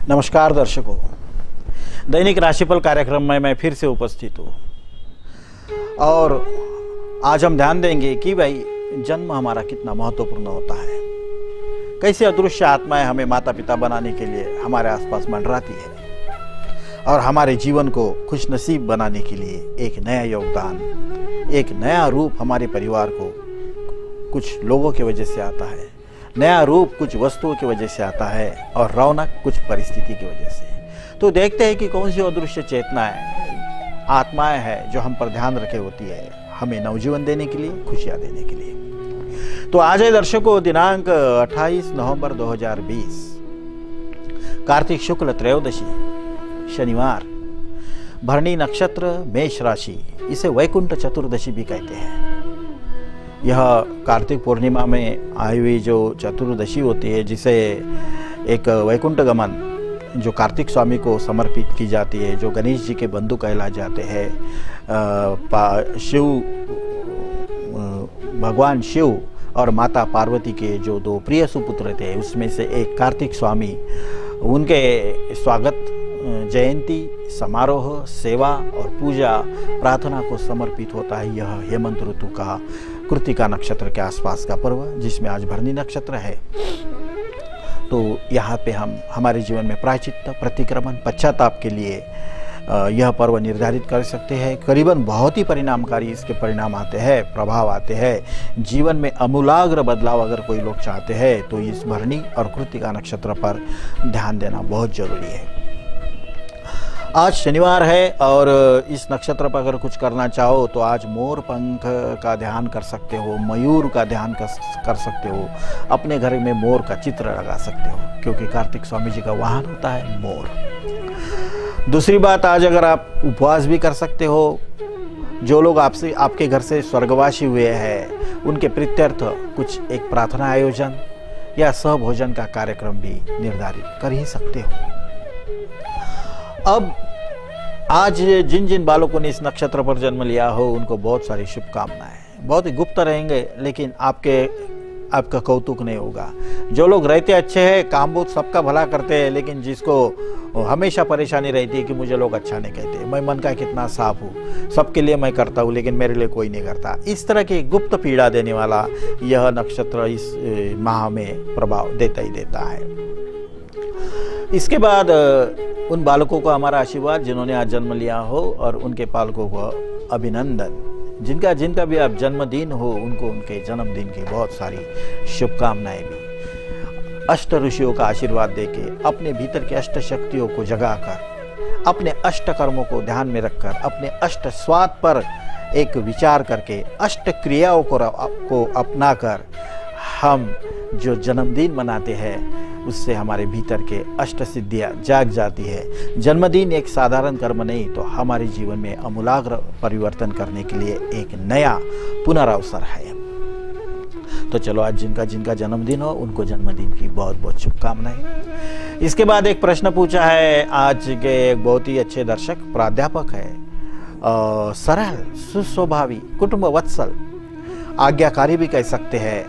नमस्कार दर्शकों, दैनिक राशिफल कार्यक्रम में मैं फिर से उपस्थित हूँ और आज हम ध्यान देंगे कि भाई जन्म हमारा कितना महत्वपूर्ण होता है। कैसे अदृश्य आत्माएं हमें माता पिता बनाने के लिए हमारे आसपास मंडराती है और हमारे जीवन को खुशनसीब बनाने के लिए एक नया योगदान, एक नया रूप हमारे परिवार को कुछ लोगों की वजह से आता है, नया रूप कुछ वस्तुओं की वजह से आता है और रौनक कुछ परिस्थिति की वजह से। तो देखते हैं कि कौन सी अदृश्य चेतनाएं, आत्माएं हैं जो हम पर ध्यान रखे होती है हमें नवजीवन देने के लिए, खुशियां देने के लिए। तो आज है दर्शकों दिनांक 28 नवंबर 2020, कार्तिक शुक्ल त्रयोदशी, शनिवार, भरणी नक्षत्र, मेष राशि। इसे वैकुंठ चतुर्दशी भी कहते हैं। यह कार्तिक पूर्णिमा में आई हुई जो चतुर्दशी होती है, जिसे एक वैकुंठ गमन जो कार्तिक स्वामी को समर्पित की जाती है, जो गणेश जी के बंधु कहला जाते हैं, शिव, भगवान शिव और माता पार्वती के जो दो प्रिय सुपुत्र थे, उसमें से एक कार्तिक स्वामी, उनके स्वागत, जयंती समारोह, सेवा और पूजा प्रार्थना को समर्पित होता है। यह हेमंत ऋतु का कृतिका नक्षत्र के आसपास का पर्व, जिसमें आज भरणी नक्षत्र है। तो यहाँ पे हम हमारे जीवन में प्रायश्चित्त, प्रतिक्रमण, पश्चाताप के लिए यह पर्व निर्धारित कर सकते हैं। करीबन बहुत ही परिणामकारी इसके परिणाम आते हैं, प्रभाव आते हैं। जीवन में आमूलाग्र बदलाव अगर कोई लोग चाहते हैं तो इस भरणी और कृतिका नक्षत्र पर ध्यान देना बहुत जरूरी है। आज शनिवार है और इस नक्षत्र पर अगर कुछ करना चाहो तो आज मोर पंख का ध्यान कर सकते हो, मयूर का ध्यान कर सकते हो, अपने घर में मोर का चित्र लगा सकते हो, क्योंकि कार्तिक स्वामी जी का वाहन होता है मोर। दूसरी बात, आज अगर आप उपवास भी कर सकते हो। जो लोग आपके घर से स्वर्गवासी हुए हैं उनके प्रीत्यर्थ कुछ एक प्रार्थना आयोजन या सहभोजन का कार्यक्रम भी निर्धारित कर ही सकते हो। अब आज जिन जिन बालकों ने इस नक्षत्र पर जन्म लिया हो उनको बहुत सारी शुभकामनाएं। बहुत ही गुप्त रहेंगे, लेकिन आपका कौतुक नहीं होगा। जो लोग रहते अच्छे हैं, काम बहुत सबका भला करते हैं, लेकिन जिसको हमेशा परेशानी रहती है कि मुझे लोग अच्छा नहीं कहते, मैं मन का कितना साफ हूँ, सबके लिए मैं करता हूँ लेकिन मेरे लिए कोई नहीं करता, इस तरह की गुप्त पीड़ा देने वाला यह नक्षत्र इस माह में प्रभाव देता ही देता है। इसके बाद उन बालकों को हमारा आशीर्वाद जिन्होंने आज जन्म लिया हो, और उनके पालकों को अभिनंदन। जिनका भी आप जन्मदिन हो उनको उनके जन्मदिन की बहुत सारी शुभकामनाएं भी। अष्ट ऋषियों का आशीर्वाद देके, अपने भीतर की अष्ट शक्तियों को जगाकर, अपने अष्ट कर्मों को ध्यान में रखकर, अपने अष्ट स्वाद पर एक विचार करके, अष्ट क्रियाओं को अपनाकर हम जो जन्मदिन मनाते हैं उससे हमारे भीतर के अष्ट सिद्धियाँ जाग जाती है। जन्मदिन एक साधारण कर्म नहीं, तो हमारे जीवन में आमूलाग्र परिवर्तन करने के लिए एक नया पुनरावसर है। तो चलो, आज जिनका जन्मदिन हो उनको जन्मदिन की बहुत बहुत शुभकामनाएं। इसके बाद एक प्रश्न पूछा है आज के एक बहुत ही अच्छे दर्शक, प्राध्यापक है, सरल, सुस्वभावी, कुटुंब वत्सल, आज्ञाकारी भी कह सकते हैं,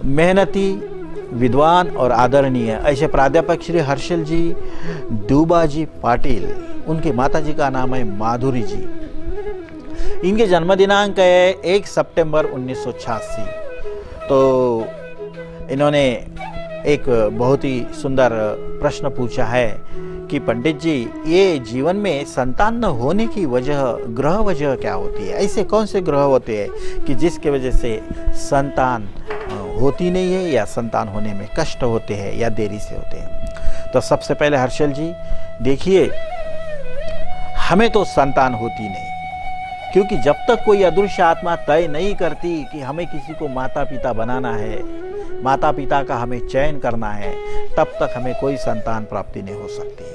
मेहनती, विद्वान और आदरणीय, ऐसे प्राध्यापक श्री हर्षल जी दूबाजी पाटिल। उनकी माताजी का नाम है माधुरी जी। इनके जन्म दिनांक है 1 सितंबर 1986। तो इन्होंने एक बहुत ही सुंदर प्रश्न पूछा है कि पंडित जी, ये जीवन में संतान न होने की ग्रह वजह क्या होती है? ऐसे कौन से ग्रह होते हैं कि जिसके वजह से संतान होती नहीं है या संतान होने में कष्ट होते हैं या देरी से होते हैं? तो सबसे पहले हर्षल जी देखिए, हमें तो संतान होती नहीं, क्योंकि जब तक कोई अदृश्य आत्मा तय नहीं करती कि हमें किसी को माता पिता बनाना है, माता पिता का हमें चयन करना है, तब तक हमें कोई संतान प्राप्ति नहीं हो सकती।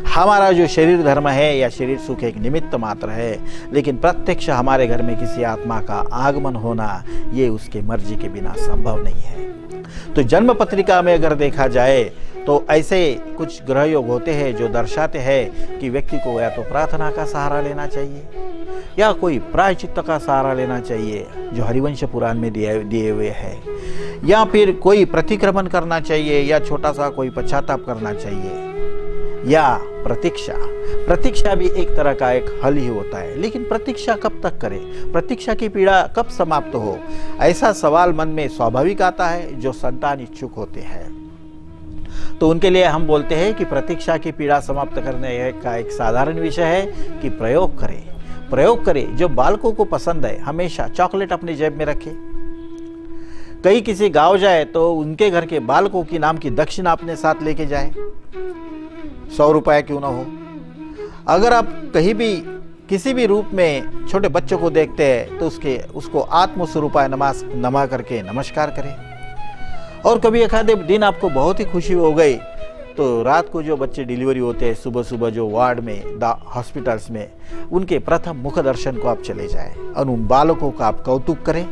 हमारा जो शरीर धर्म है या शरीर सुख एक निमित्त मात्र है, लेकिन प्रत्यक्ष हमारे घर में किसी आत्मा का आगमन होना ये उसके मर्जी के बिना संभव नहीं है। तो जन्म पत्रिका में अगर देखा जाए तो ऐसे कुछ ग्रह योग होते हैं जो दर्शाते हैं कि व्यक्ति को या तो प्रार्थना का सहारा लेना चाहिए या कोई प्रायश्चित्त का सहारा लेना चाहिए, जो हरिवंश पुराण में दिए हुए हैं, या फिर कोई प्रतिक्रमण करना चाहिए, या छोटा सा कोई पश्चाताप करना चाहिए, या प्रतीक्षा। प्रतीक्षा भी एक तरह का एक हल ही होता है, लेकिन प्रतीक्षा कब तक करें, प्रतीक्षा की पीड़ा कब समाप्त हो, ऐसा सवाल मन में स्वाभाविक आता है जो संतान इच्छुक होते हैं। तो उनके लिए हम बोलते हैं कि प्रतीक्षा की पीड़ा समाप्त करने का एक साधारण विषय है कि प्रयोग करें। जो बालकों को पसंद है, हमेशा चॉकलेट अपनी जेब में रखें। कहीं किसी गांव जाए तो उनके घर के बालकों की नाम की दक्षिणा अपने साथ लेके जाए, 100 रुपया क्यों ना हो। अगर आप कहीं भी किसी भी रूप में छोटे बच्चों को देखते हैं तो उसको आत्मस्वरूपाय नमा करके नमस्कार करें। और कभी एक आधे दिन आपको बहुत ही खुशी हो गई तो रात को जो बच्चे डिलीवरी होते हैं, सुबह सुबह जो वार्ड में हॉस्पिटल्स में, उनके प्रथम मुख दर्शन को आप चले जाएं और उन बालकों का आप कौतुक करें।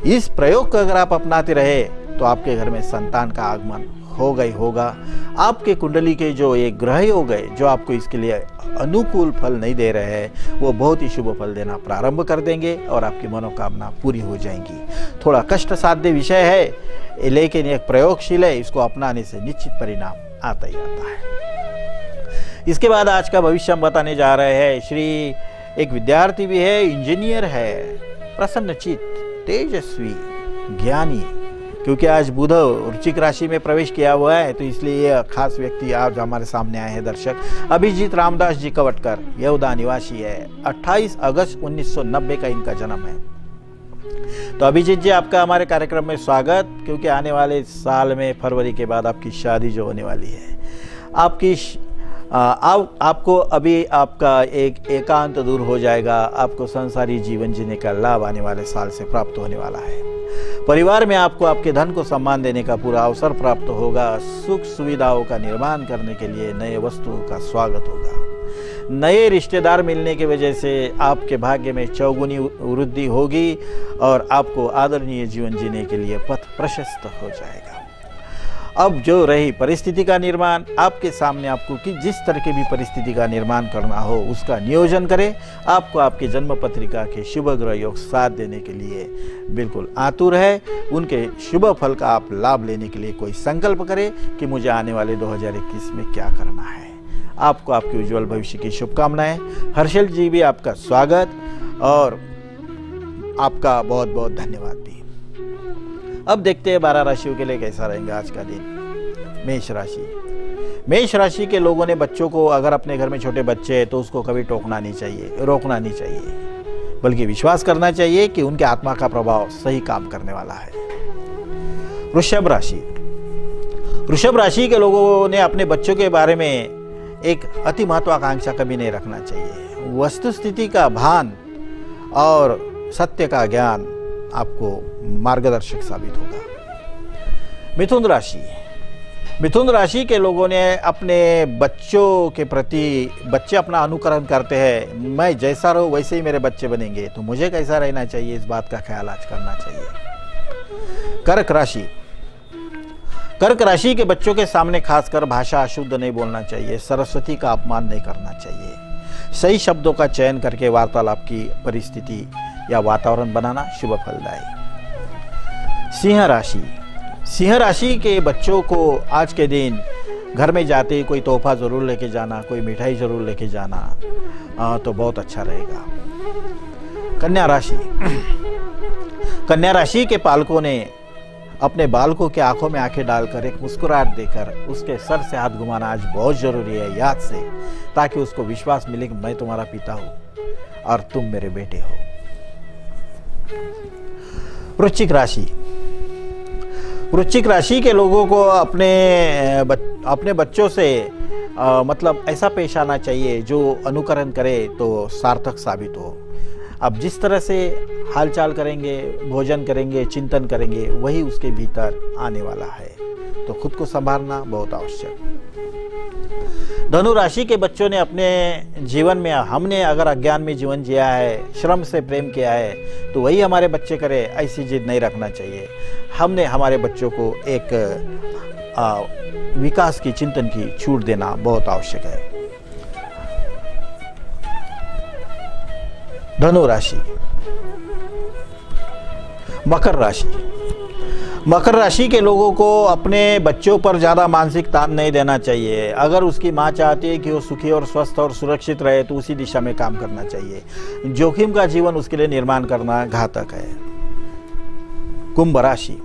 इस प्रयोग को अगर आप अपनाते रहे तो आपके घर में संतान का आगमन होगा ही होगा। आपके कुंडली के जो एक ग्रह हो गए जो आपको इसके लिए अनुकूल फल नहीं दे रहे हैं, वो बहुत ही शुभ फल देना प्रारंभ कर देंगे और आपकी मनोकामना पूरी हो जाएंगी। थोड़ा कष्ट साध्य विषय है, लेकिन एक प्रयोगशील है, इसको अपनाने से निश्चित परिणाम आता ही आता है। इसके बाद आज का भविष्य हम बताने जा रहे हैं। श्री एक विद्यार्थी भी है, इंजीनियर है, प्रसन्नचित्त, तेजस्वी, ज्ञानी। क्योंकि आज बुध वृश्चिक राशि में प्रवेश किया हुआ है तो इसलिए यह खास व्यक्ति आज हमारे सामने आए हैं। दर्शक अभिजीत रामदास जी कवटकर येवदा निवासी है। 28 अगस्त 1990 का इनका जन्म है। तो अभिजीत जी, आपका हमारे कार्यक्रम में स्वागत। क्योंकि आने वाले साल में फरवरी के बाद आपकी शादी जो होने वाली है, आपको अभी आपका एक एकांत दूर हो जाएगा। आपको संसारी जीवन जीने का लाभ आने वाले साल से प्राप्त होने वाला है। परिवार में आपको आपके धन को सम्मान देने का पूरा अवसर प्राप्त होगा। सुख सुविधाओं का निर्माण करने के लिए नए वस्तुओं का स्वागत होगा। नए रिश्तेदार मिलने की वजह से आपके भाग्य में चौगुनी वृद्धि होगी और आपको आदरणीय जीवन जीने के लिए पथ प्रशस्त हो जाएगा। अब जो रही परिस्थिति का निर्माण, आपके सामने आपको कि जिस तरह की भी परिस्थिति का निर्माण करना हो उसका नियोजन करें। आपको आपके जन्म पत्रिका के शुभ ग्रह योग साथ देने के लिए बिल्कुल आतुर है। उनके शुभ फल का आप लाभ लेने के लिए कोई संकल्प करें कि मुझे आने वाले 2021 में क्या करना है। आपको आपके उज्जवल भविष्य की शुभकामनाएं। हर्षल जी भी आपका स्वागत और आपका बहुत बहुत धन्यवाद भी। अब देखते हैं 12 राशियों के लिए कैसा रहेगा आज का दिन। मेष राशि। मेष राशि के लोगों ने बच्चों को, अगर अपने घर में छोटे बच्चे हैं तो उसको कभी रोकना नहीं चाहिए, बल्कि विश्वास करना चाहिए कि उनके आत्मा का प्रभाव सही काम करने वाला है। वृषभ राशि। वृषभ राशि के लोगों ने अपने बच्चों के बारे में एक अति महत्वाकांक्षा कभी नहीं रखना चाहिए। वस्तुस्थिति का भान और सत्य का ज्ञान आपको मार्गदर्शक साबित होगा। मिथुन राशि। मिथुन राशि के लोगों ने अपने बच्चों के प्रति, बच्चे अपना अनुकरण करते हैं, मैं जैसा रहूं वैसे ही मेरे बच्चे बनेंगे, तो मुझे कैसा रहना चाहिए, इस बात का ख्याल आज करना चाहिए। कर्क राशि। कर्क राशि के बच्चों के सामने खासकर भाषा अशुद्ध नहीं बोलना चाहिए, सरस्वती का अपमान नहीं करना चाहिए। सही शब्दों का चयन करके वार्तालाप की परिस्थिति या वातावरण बनाना शुभ फलदायी। सिंह राशि। सिंह राशि के बच्चों को आज के दिन घर में जाते ही कोई तोहफा जरूर लेके जाना, कोई मिठाई जरूर लेके जाना तो बहुत अच्छा रहेगा। कन्या राशि। कन्या राशि के पालकों ने अपने बालकों के आंखों में आंखें डालकर एक मुस्कुराहट देकर उसके सर से हाथ घुमाना आज बहुत जरूरी है, याद से, ताकि उसको विश्वास मिले कि मैं तुम्हारा पिता हूं और तुम मेरे बेटे हो। वृश्चिक राशि। वृश्चिक राशि के लोगों को अपने बच्चों से मतलब ऐसा पेश आना चाहिए जो अनुकरण करे तो सार्थक साबित हो। अब जिस तरह से हालचाल करेंगे, भोजन करेंगे, चिंतन करेंगे, वही उसके भीतर आने वाला है, तो खुद को संभालना बहुत आवश्यक। धनु राशि के बच्चों ने अपने जीवन में, हमने अगर अज्ञान में जीवन जिया है, श्रम से प्रेम किया है, तो वही hमारे बच्चे करे, ऐसी जिद नहीं रखना चाहिए। हमने हमारे बच्चों को एक विकास की, चिंतन की छूट देना बहुत आवश्यक है। धनु राशि। मकर राशि। मकर राशि के लोगों को अपने बच्चों पर ज़्यादा मानसिक तान नहीं देना चाहिए। अगर उसकी माँ चाहती है कि वो सुखी और स्वस्थ और सुरक्षित रहे तो उसी दिशा में काम करना चाहिए। जोखिम का जीवन उसके लिए निर्माण करना घातक है। कुंभ राशि।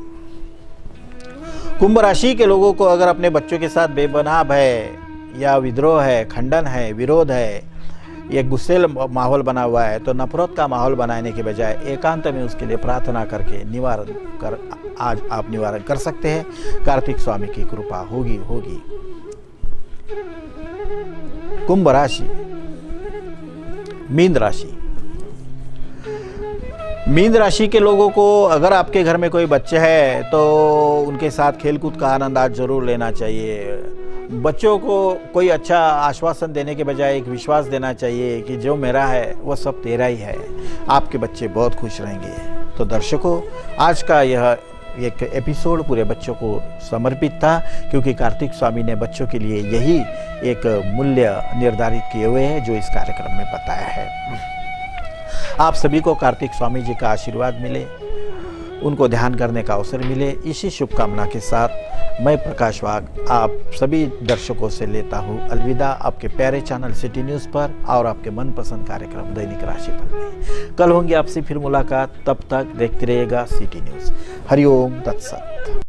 कुंभ राशि के लोगों को अगर अपने बच्चों के साथ बेबनाव है या विद्रोह है, खंडन है, विरोध है, ये गुस्सेल माहौल बना हुआ है तो नफरत का माहौल बनाने के बजाय एकांत में उसके लिए प्रार्थना करके निवारण कर आज आप निवारण कर सकते हैं। कार्तिक स्वामी की कृपा होगी। कुंभ राशि। मीन राशि। मीन राशि के लोगों को अगर आपके घर में कोई बच्चे हैं तो उनके साथ खेलकूद का आनंद आज जरूर लेना चाहिए। बच्चों को कोई अच्छा आश्वासन देने के बजाय एक विश्वास देना चाहिए कि जो मेरा है वो सब तेरा ही है। आपके बच्चे बहुत खुश रहेंगे। तो दर्शकों, आज का यह एक एपिसोड पूरे बच्चों को समर्पित था, क्योंकि कार्तिक स्वामी ने बच्चों के लिए यही एक मूल्य निर्धारित किए हुए हैं जो इस कार्यक्रम में बताया है। आप सभी को कार्तिक स्वामी जी का आशीर्वाद मिले, उनको ध्यान करने का अवसर मिले, इसी शुभकामना के साथ मैं प्रकाश वाघ आप सभी दर्शकों से लेता हूँ अलविदा, आपके प्यारे चैनल सिटी न्यूज़ पर और आपके मनपसंद कार्यक्रम दैनिक राशिफल में। कल होंगे आपसे फिर मुलाकात, तब तक देखते रहिएगा सिटी न्यूज़। हरिओम तत्सत।